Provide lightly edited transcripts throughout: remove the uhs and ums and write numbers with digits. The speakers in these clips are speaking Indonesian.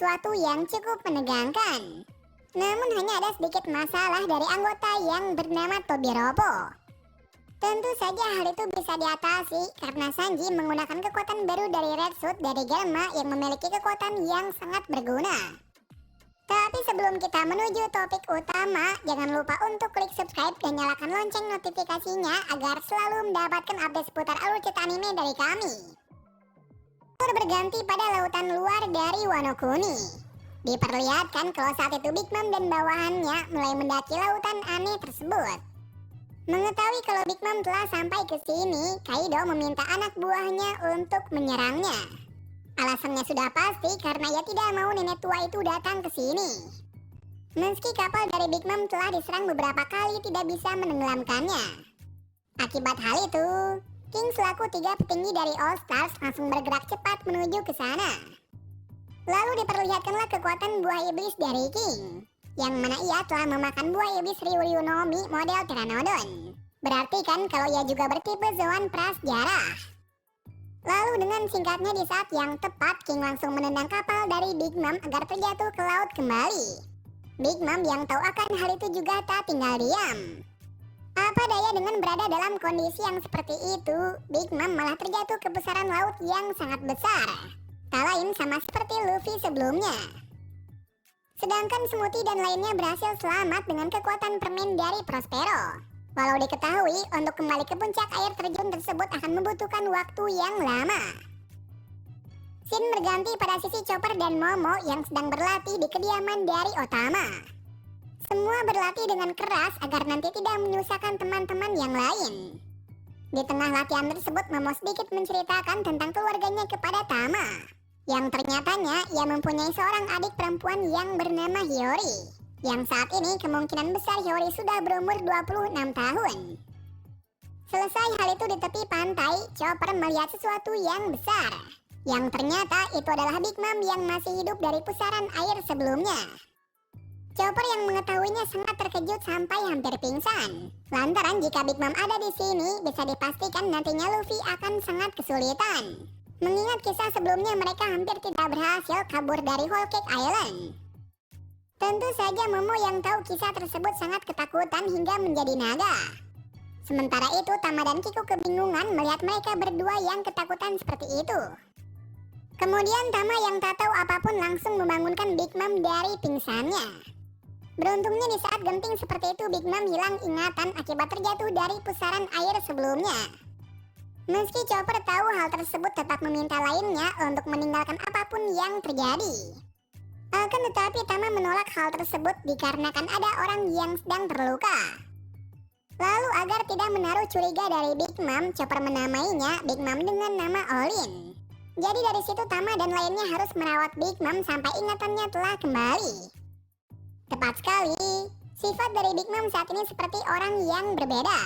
sesuatu yang cukup menegangkan. Namun hanya ada sedikit masalah dari anggota yang bernama Tobiropo. Tentu saja hal itu bisa diatasi karena Sanji menggunakan kekuatan baru dari Red Suit dari Germa yang memiliki kekuatan yang sangat berguna. Tapi sebelum kita menuju topik utama, jangan lupa untuk klik subscribe dan nyalakan lonceng notifikasinya agar selalu mendapatkan update seputar alur cerita anime dari kami. Berganti pada lautan luar dari Wano Kuni. Diperlihatkan kalau saat itu Big Mom dan bawahannya mulai mendaki lautan aneh tersebut. Mengetahui kalau Big Mom telah sampai ke sini, Kaido meminta anak buahnya untuk menyerangnya. Alasannya sudah pasti karena ia tidak mau nenek tua itu datang ke sini. Meski kapal dari Big Mom telah diserang beberapa kali tidak bisa menenggelamkannya. Akibat hal itu, King selaku 3 petinggi dari All Stars langsung bergerak cepat menuju ke sana. Lalu diperlihatkanlah kekuatan buah iblis dari King, yang mana ia telah memakan buah iblis Ryuryu no Mi model Pteranodon. Berarti kan kalau ia juga bertipe Zoan prasejarah. Lalu dengan singkatnya di saat yang tepat, King langsung menendang kapal dari Big Mom agar terjatuh ke laut kembali. Big Mom yang tahu akan hal itu juga tak tinggal diam. Apa daya dengan berada dalam kondisi yang seperti itu, Big Mom malah terjatuh ke pusaran laut yang sangat besar. Tak lain sama seperti Luffy sebelumnya. Sedangkan Smoothie dan lainnya berhasil selamat dengan kekuatan permen dari Prospero. Walau diketahui untuk kembali ke puncak air terjun tersebut akan membutuhkan waktu yang lama. Scene berganti pada sisi Chopper dan Momo yang sedang berlatih di kediaman dari Otama. Semua berlatih dengan keras agar nanti tidak menyusahkan teman-teman yang lain. Di tengah latihan tersebut, Momo sedikit menceritakan tentang keluarganya kepada Tama. Yang ternyatanya ia mempunyai seorang adik perempuan yang bernama Hiyori. Yang saat ini kemungkinan besar Hiyori sudah berumur 26 tahun. Selesai hal itu di tepi pantai, Chopper melihat sesuatu yang besar. Yang ternyata itu adalah Big Mom yang masih hidup dari pusaran air sebelumnya. Chopper yang mengetahuinya sangat terkejut sampai hampir pingsan. Lantaran jika Big Mom ada di sini, bisa dipastikan nantinya Luffy akan sangat kesulitan. Mengingat kisah sebelumnya mereka hampir tidak berhasil kabur dari Whole Cake Island. Tentu saja Momo yang tahu kisah tersebut sangat ketakutan hingga menjadi naga. Sementara itu Tama dan Kiku kebingungan melihat mereka berdua yang ketakutan seperti itu. Kemudian Tama yang tak tahu apapun langsung membangunkan Big Mom dari pingsannya. Beruntungnya di saat genting seperti itu Big Mom hilang ingatan akibat terjatuh dari pusaran air sebelumnya. Meski Chopper tahu hal tersebut tetap meminta lainnya untuk meninggalkan apapun yang terjadi. Akan tetapi Tama menolak hal tersebut dikarenakan ada orang yang sedang terluka. Lalu agar tidak menaruh curiga dari Big Mom, Chopper menamainya Big Mom dengan nama Olin. Jadi dari situ Tama dan lainnya harus merawat Big Mom sampai ingatannya telah kembali. Tepat sekali, sifat dari Big Mom saat ini seperti orang yang berbeda.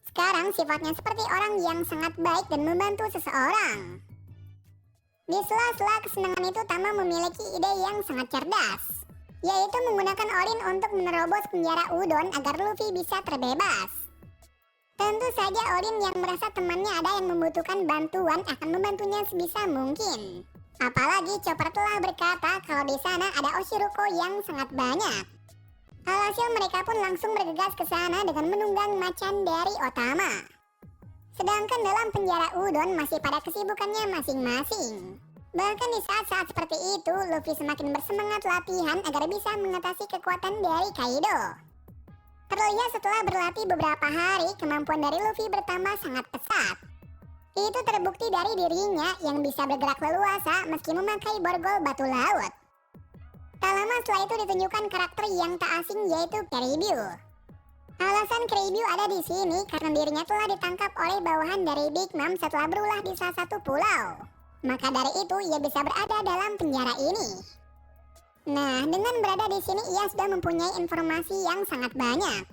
Sekarang sifatnya seperti orang yang sangat baik dan membantu seseorang. Di sela-sela kesenangan itu Tama memiliki ide yang sangat cerdas, yaitu menggunakan Olin untuk menerobos penjara Udon agar Luffy bisa terbebas. Tentu saja Olin yang merasa temannya ada yang membutuhkan bantuan akan membantunya sebisa mungkin. Apalagi Chopper telah berkata kalau di sana ada Oshiruko yang sangat banyak. Alhasil mereka pun langsung bergegas ke sana dengan menunggang macan dari Otama. Sedangkan dalam penjara Udon masih pada kesibukannya masing-masing. Bahkan di saat-saat seperti itu, Luffy semakin bersemangat latihan agar bisa mengatasi kekuatan dari Kaido. Terlihat setelah berlatih beberapa hari, kemampuan dari Luffy bertambah sangat pesat. Itu terbukti dari dirinya yang bisa bergerak leluasa meski memakai borgol batu laut. Tak lama setelah itu ditunjukkan karakter yang tak asing yaitu Caribou. Alasan Caribou ada di sini karena dirinya telah ditangkap oleh bawahan dari Big Mom setelah berulah di salah satu pulau. Maka dari itu ia bisa berada dalam penjara ini. Nah, dengan berada di sini ia sudah mempunyai informasi yang sangat banyak.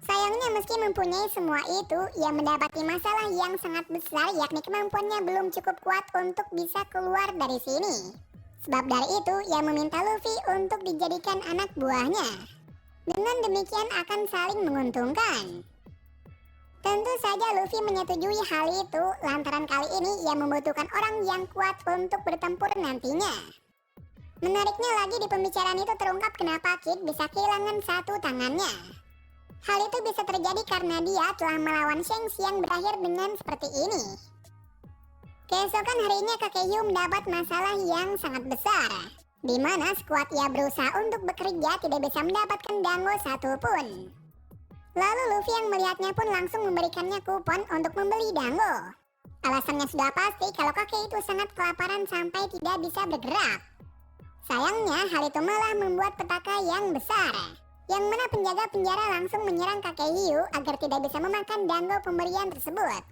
Sayangnya meski mempunyai semua itu, ia mendapati masalah yang sangat besar yakni kemampuannya belum cukup kuat untuk bisa keluar dari sini. Sebab dari itu, ia meminta Luffy untuk dijadikan anak buahnya. Dengan demikian akan saling menguntungkan. Tentu saja Luffy menyetujui hal itu, lantaran kali ini ia membutuhkan orang yang kuat untuk bertempur nantinya. Menariknya lagi di pembicaraan itu terungkap kenapa Kid bisa kehilangan satu tangannya. Hal itu bisa terjadi karena dia telah melawan Shang-Chi yang berakhir dengan seperti ini. Keesokan harinya kakek Yu mendapat masalah yang sangat besar, di mana skuad ia berusaha untuk bekerja tidak bisa mendapatkan dango satupun. Lalu Luffy yang melihatnya pun langsung memberikannya kupon untuk membeli dango. Alasannya sudah pasti kalau kakek itu sangat kelaparan sampai tidak bisa bergerak. Sayangnya hal itu malah membuat petaka yang besar, yang mana penjaga penjara langsung menyerang kakek Yu agar tidak bisa memakan dango pemberian tersebut.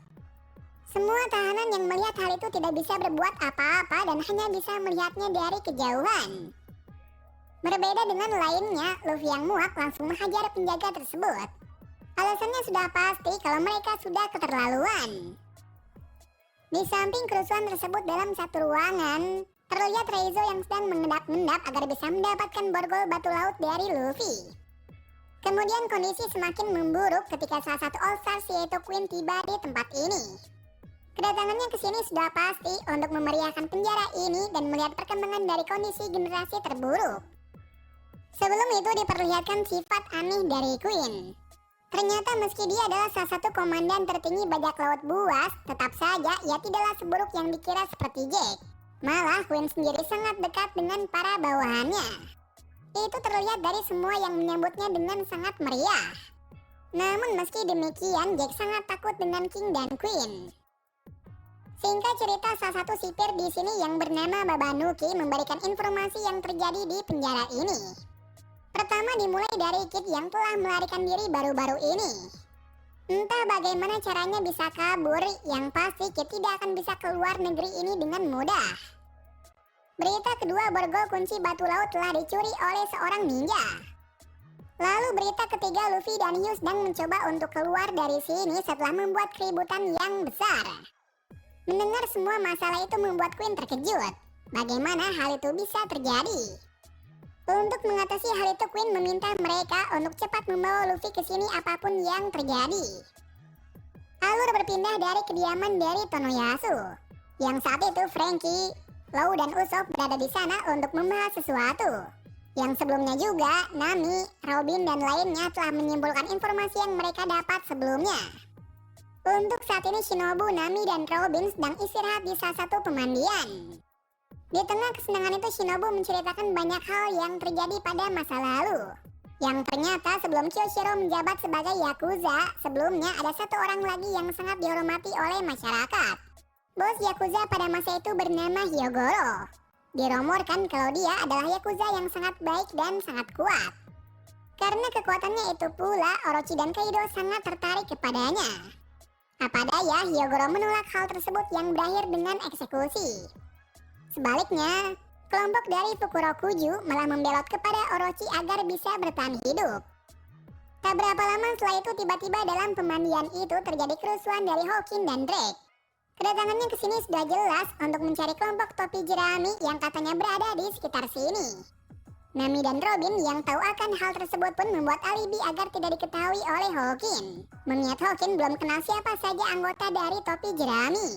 Semua tahanan yang melihat hal itu tidak bisa berbuat apa-apa dan hanya bisa melihatnya dari kejauhan. Berbeda dengan lainnya, Luffy yang muak langsung menghajar penjaga tersebut. Alasannya sudah pasti kalau mereka sudah keterlaluan. Di samping kerusuhan tersebut dalam satu ruangan, terlihat Reizo yang sedang mengendap-endap agar bisa mendapatkan borgol batu laut dari Luffy. Kemudian kondisi semakin memburuk ketika salah satu All-Stars yaitu Queen tiba di tempat ini. Kedatangannya ke sini sudah pasti untuk memeriahkan penjara ini dan melihat perkembangan dari kondisi generasi terburuk. Sebelum itu diperlihatkan sifat aneh dari Queen. Ternyata meski dia adalah salah satu komandan tertinggi bajak laut buas, tetap saja ia tidaklah seburuk yang dikira seperti Jack. Malah Queen sendiri sangat dekat dengan para bawahannya. Itu terlihat dari semua yang menyambutnya dengan sangat meriah. Namun meski demikian, Jack sangat takut dengan King dan Queen. Singkat cerita, salah satu sipir di sini yang bernama Babanuki memberikan informasi yang terjadi di penjara ini. Pertama dimulai dari Kid yang telah melarikan diri baru-baru ini. Entah bagaimana caranya bisa kabur, yang pasti Kid tidak akan bisa keluar negeri ini dengan mudah. Berita kedua, borgol kunci batu laut telah dicuri oleh seorang ninja. Lalu berita ketiga, Luffy dan Hugh sedang mencoba untuk keluar dari sini setelah membuat keributan yang besar. Mendengar semua masalah itu membuat Queen terkejut. Bagaimana hal itu bisa terjadi? Untuk mengatasi hal itu, Queen meminta mereka untuk cepat membawa Luffy ke sini apapun yang terjadi. Alur berpindah dari kediaman dari Tonoyasu, yang saat itu Franky, Law dan Usopp berada di sana untuk membahas sesuatu. Yang sebelumnya juga Nami, Robin dan lainnya telah menyimpulkan informasi yang mereka dapat sebelumnya. Untuk saat ini Shinobu, Nami dan Robin sedang istirahat di salah satu pemandian. Di tengah kesenangan itu Shinobu menceritakan banyak hal yang terjadi pada masa lalu. Yang ternyata sebelum Kyoshiro menjabat sebagai Yakuza, sebelumnya ada satu orang lagi yang sangat dihormati oleh masyarakat. Bos Yakuza pada masa itu bernama Hyogoro. Dirumorkan kalau dia adalah Yakuza yang sangat baik dan sangat kuat. Karena kekuatannya itu pula, Orochi dan Kaido sangat tertarik kepadanya. Apa daya, Hyogoro menolak hal tersebut yang berakhir dengan eksekusi. Sebaliknya, kelompok dari Fukurokuju malah membelot kepada Orochi agar bisa bertahan hidup. Tak berapa lama setelah itu tiba-tiba dalam pemandian itu terjadi kerusuhan dari Hawking dan Drake. Kedatangannya ke sini sudah jelas untuk mencari kelompok topi jerami yang katanya berada di sekitar sini. Nami dan Robin yang tahu akan hal tersebut pun membuat alibi agar tidak diketahui oleh Hawking. Mengingat Hawking belum kenal siapa saja anggota dari topi jerami.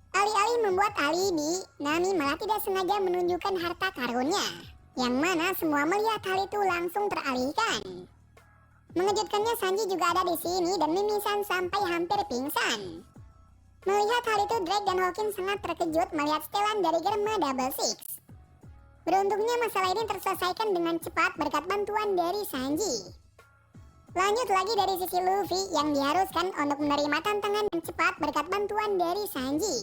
Alih-alih membuat alibi, Nami malah tidak sengaja menunjukkan harta karunnya, yang mana semua melihat hal itu langsung teralihkan. Mengejutkannya, Sanji juga ada di sini dan mimisan sampai hampir pingsan. Melihat hal itu, Drake dan Hawking sangat terkejut melihat setelan dari Germa Double Six. Beruntungnya masalah ini terselesaikan dengan cepat berkat bantuan dari Sanji. Lanjut lagi dari sisi Luffy yang diharuskan untuk menerima tantangan yang cepat berkat bantuan dari Sanji.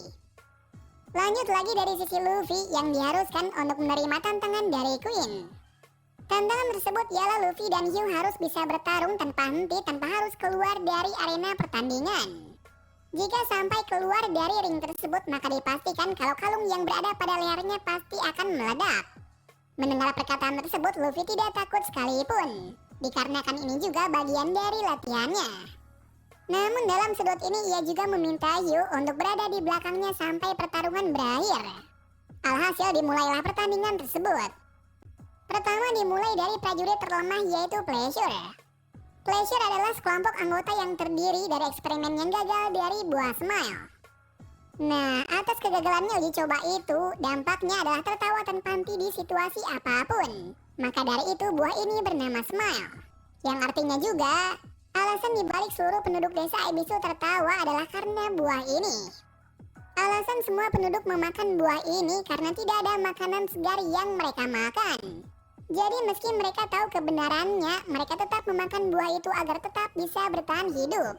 Lanjut lagi dari sisi Luffy yang diharuskan untuk menerima tantangan dari Queen. Tantangan tersebut ialah Luffy dan Hugh harus bisa bertarung tanpa henti tanpa harus keluar dari arena pertandingan. Jika sampai keluar dari ring tersebut maka dipastikan kalau kalung yang berada pada lehernya pasti akan meledak. Mendengar perkataan tersebut Luffy tidak takut sekalipun, dikarenakan ini juga bagian dari latihannya. Namun dalam sudut ini ia juga meminta Hugh untuk berada di belakangnya sampai pertarungan berakhir. Alhasil dimulailah pertandingan tersebut. Pertama dimulai dari prajurit terlemah yaitu Pleasure. Pleasure adalah sekelompok anggota yang terdiri dari eksperimen yang gagal dari buah Smile. Nah, atas kegagalannya uji coba itu, dampaknya adalah tertawa tanpa henti di situasi apapun. Maka dari itu buah ini bernama Smile. Yang artinya juga, alasan dibalik seluruh penduduk desa Ebisu tertawa adalah karena buah ini. Alasan semua penduduk memakan buah ini karena tidak ada makanan segar yang mereka makan. Jadi meski mereka tahu kebenarannya, mereka tetap memakan buah itu agar tetap bisa bertahan hidup.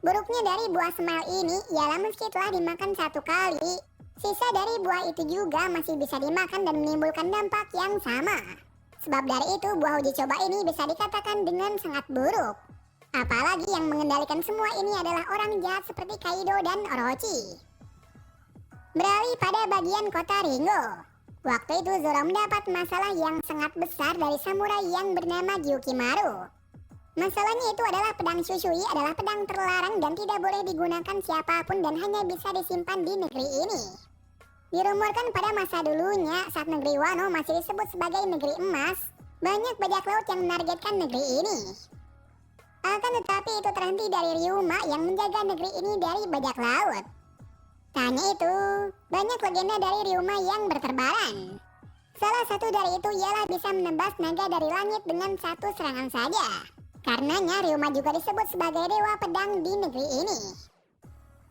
Buruknya dari buah Smile ini ialah meski telah dimakan satu kali, sisa dari buah itu juga masih bisa dimakan dan menimbulkan dampak yang sama. Sebab dari itu buah uji coba ini bisa dikatakan dengan sangat buruk. Apalagi yang mengendalikan semua ini adalah orang jahat seperti Kaido dan Orochi. Beralih pada bagian kota Ringo. Waktu itu Zoro mendapat masalah yang sangat besar dari samurai yang bernama Gyukimaru. Masalahnya itu adalah pedang Shushui adalah pedang terlarang dan tidak boleh digunakan siapapun dan hanya bisa disimpan di negeri ini. Dirumorkan pada masa dulunya saat negeri Wano masih disebut sebagai negeri emas, banyak bajak laut yang menargetkan negeri ini. Akan tetapi itu terhenti dari Ryuma yang menjaga negeri ini dari bajak laut. Tak hanya itu, banyak legenda dari Ryuma yang berterbaran. Salah satu dari itu ialah bisa menebas naga dari langit dengan satu serangan saja. Karenanya Ryuma juga disebut sebagai dewa pedang di negeri ini.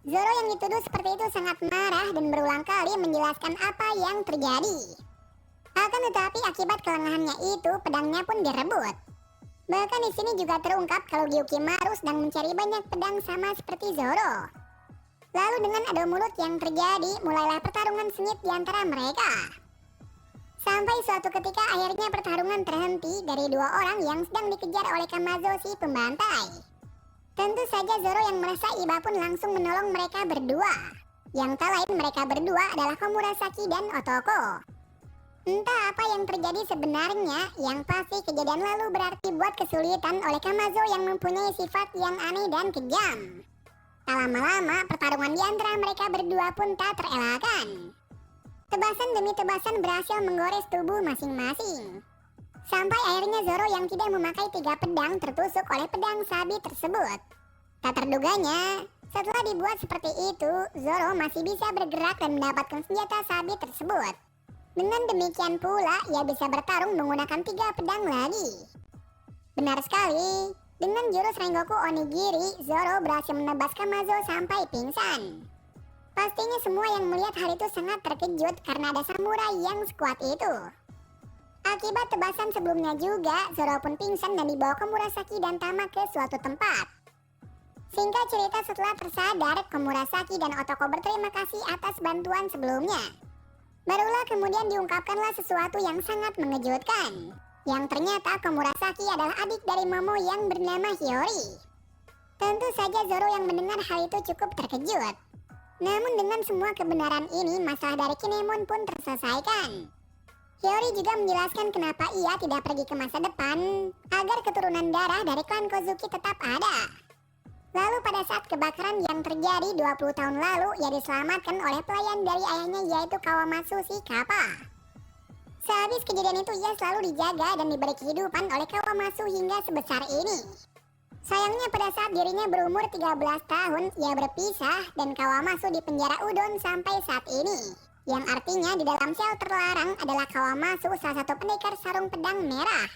Zoro yang dituduh seperti itu sangat marah dan berulang kali menjelaskan apa yang terjadi. Akan tetapi akibat kelengahannya itu pedangnya pun direbut. Bahkan di sini juga terungkap kalau Gyukimaru sedang mencari banyak pedang sama seperti Zoro. Lalu dengan adu mulut yang terjadi, mulailah pertarungan sengit di antara mereka. Sampai suatu ketika akhirnya pertarungan terhenti dari dua orang yang sedang dikejar oleh Kamazo si pembantai. Tentu saja Zoro yang merasa iba pun langsung menolong mereka berdua. Yang tak lain mereka berdua adalah Komurasaki dan Otoko. Entah apa yang terjadi sebenarnya, yang pasti kejadian lalu berarti buat kesulitan oleh Kamazo yang mempunyai sifat yang aneh dan kejam. Tak lama-lama pertarungan di antara mereka berdua pun tak terelakkan. Tebasan demi tebasan berhasil menggores tubuh masing-masing. Sampai akhirnya Zoro yang tidak memakai 3 pedang tertusuk oleh pedang sabi tersebut. Tak terduganya, setelah dibuat seperti itu, Zoro masih bisa bergerak dan mendapatkan senjata sabi tersebut. Dengan demikian pula, ia bisa bertarung menggunakan 3 pedang lagi. Benar sekali, dengan jurus Rengoku Onigiri, Zoro berhasil menebas Kamazo sampai pingsan. Pastinya semua yang melihat hal itu sangat terkejut karena ada samurai yang sekuat itu. Akibat tebasan sebelumnya juga, Zoro pun pingsan dan dibawa ke Murasaki dan Tama ke suatu tempat. Singkat cerita, setelah tersadar, Komurasaki dan Otoko berterima kasih atas bantuan sebelumnya. Barulah kemudian diungkapkanlah sesuatu yang sangat mengejutkan. Yang ternyata Komurasaki adalah adik dari Momo yang bernama Hiyori. Tentu saja Zoro yang mendengar hal itu cukup terkejut. Namun dengan semua kebenaran ini, masalah dari Kinemon pun terselesaikan. Hiyori juga menjelaskan kenapa ia tidak pergi ke masa depan, agar keturunan darah dari klan Kozuki tetap ada. Lalu pada saat kebakaran yang terjadi 20 tahun lalu, ia diselamatkan oleh pelayan dari ayahnya yaitu Kawamatsu si Kappa. Sehabis kejadian itu ia selalu dijaga dan diberi kehidupan oleh Kawamatsu hingga sebesar ini. Sayangnya pada saat dirinya berumur 13 tahun, ia berpisah dan Kawamatsu di penjara Udon sampai saat ini. Yang artinya di dalam sel terlarang adalah Kawamatsu, salah satu pendekar sarung pedang merah.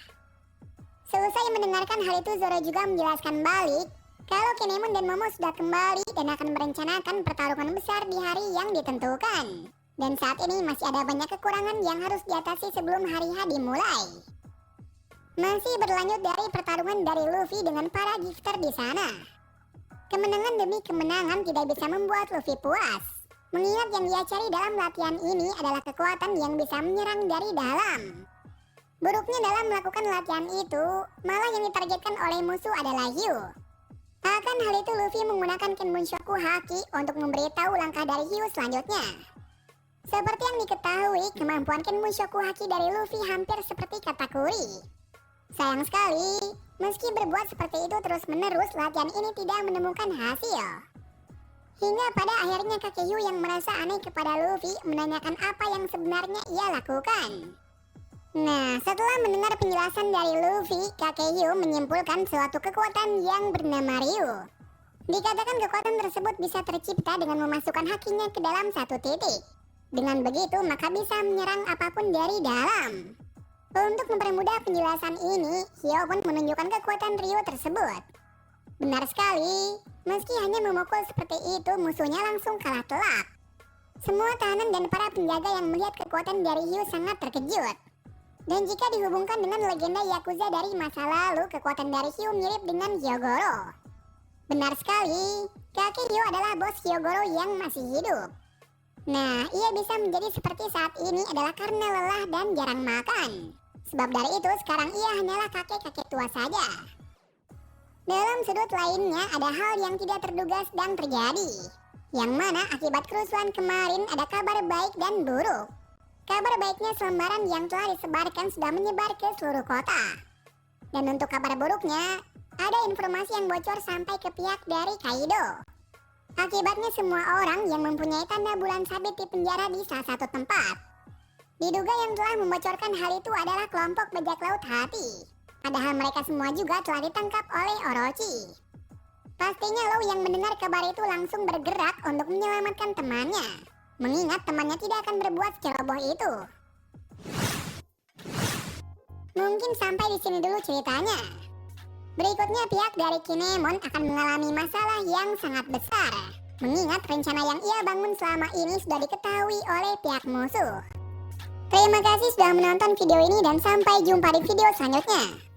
Selesai mendengarkan hal itu, Zoro juga menjelaskan balik kalau Kinemon dan Momo sudah kembali dan akan merencanakan pertarungan besar di hari yang ditentukan. Dan saat ini masih ada banyak kekurangan yang harus diatasi sebelum hari H dimulai. Masih berlanjut dari pertarungan dari Luffy dengan para gifter di sana. Kemenangan demi kemenangan tidak bisa membuat Luffy puas. Mengingat yang dia cari dalam latihan ini adalah kekuatan yang bisa menyerang dari dalam. Buruknya dalam melakukan latihan itu, malah yang ditargetkan oleh musuh adalah Hyu. Akan hal itu Luffy menggunakan Kenbunsoku Haki untuk memberitahu langkah dari Hyu selanjutnya. Seperti yang diketahui, kemampuan Kenbunsoku Haki dari Luffy hampir seperti Katakuri. Sayang sekali, meski berbuat seperti itu terus-menerus, latihan ini tidak menemukan hasil. Hingga pada akhirnya kakek Hyu yang merasa aneh kepada Luffy menanyakan apa yang sebenarnya ia lakukan. Nah, setelah mendengar penjelasan dari Luffy, kakek Hyu menyimpulkan suatu kekuatan yang bernama Ryu. Dikatakan kekuatan tersebut bisa tercipta dengan memasukkan hakinya ke dalam satu titik. Dengan begitu maka bisa menyerang apapun dari dalam. Untuk mempermudah penjelasan ini, Hyo pun menunjukkan kekuatan Ryu tersebut. Benar sekali, meski hanya memukul seperti itu musuhnya langsung kalah telak. Semua tahanan dan para penjaga yang melihat kekuatan dari Hyo sangat terkejut. Dan jika dihubungkan dengan legenda Yakuza dari masa lalu, kekuatan dari Hyo mirip dengan Hyogoro. Benar sekali, kakek Hyo adalah bos Hyogoro yang masih hidup. Nah, ia bisa menjadi seperti saat ini adalah karena lelah dan jarang makan. Sebab dari itu sekarang ia hanyalah kakek-kakek tua saja. Dalam sudut lainnya ada hal yang tidak terduga sedang terjadi. Yang mana akibat kerusuhan kemarin ada kabar baik dan buruk. Kabar baiknya selembaran yang telah disebarkan sudah menyebar ke seluruh kota. Dan untuk kabar buruknya, ada informasi yang bocor sampai ke pihak dari Kaido. Akibatnya semua orang yang mempunyai tanda bulan sabit di penjara di salah satu tempat. Diduga yang telah membocorkan hal itu adalah kelompok bajak laut hati. Padahal mereka semua juga telah ditangkap oleh Orochi. Pastinya Law yang mendengar kabar itu langsung bergerak untuk menyelamatkan temannya. Mengingat temannya tidak akan berbuat seceroboh itu. Mungkin sampai di sini dulu ceritanya. Berikutnya pihak dari Kinemon akan mengalami masalah yang sangat besar. Mengingat rencana yang ia bangun selama ini sudah diketahui oleh pihak musuh. Terima kasih sudah menonton video ini dan sampai jumpa di video selanjutnya.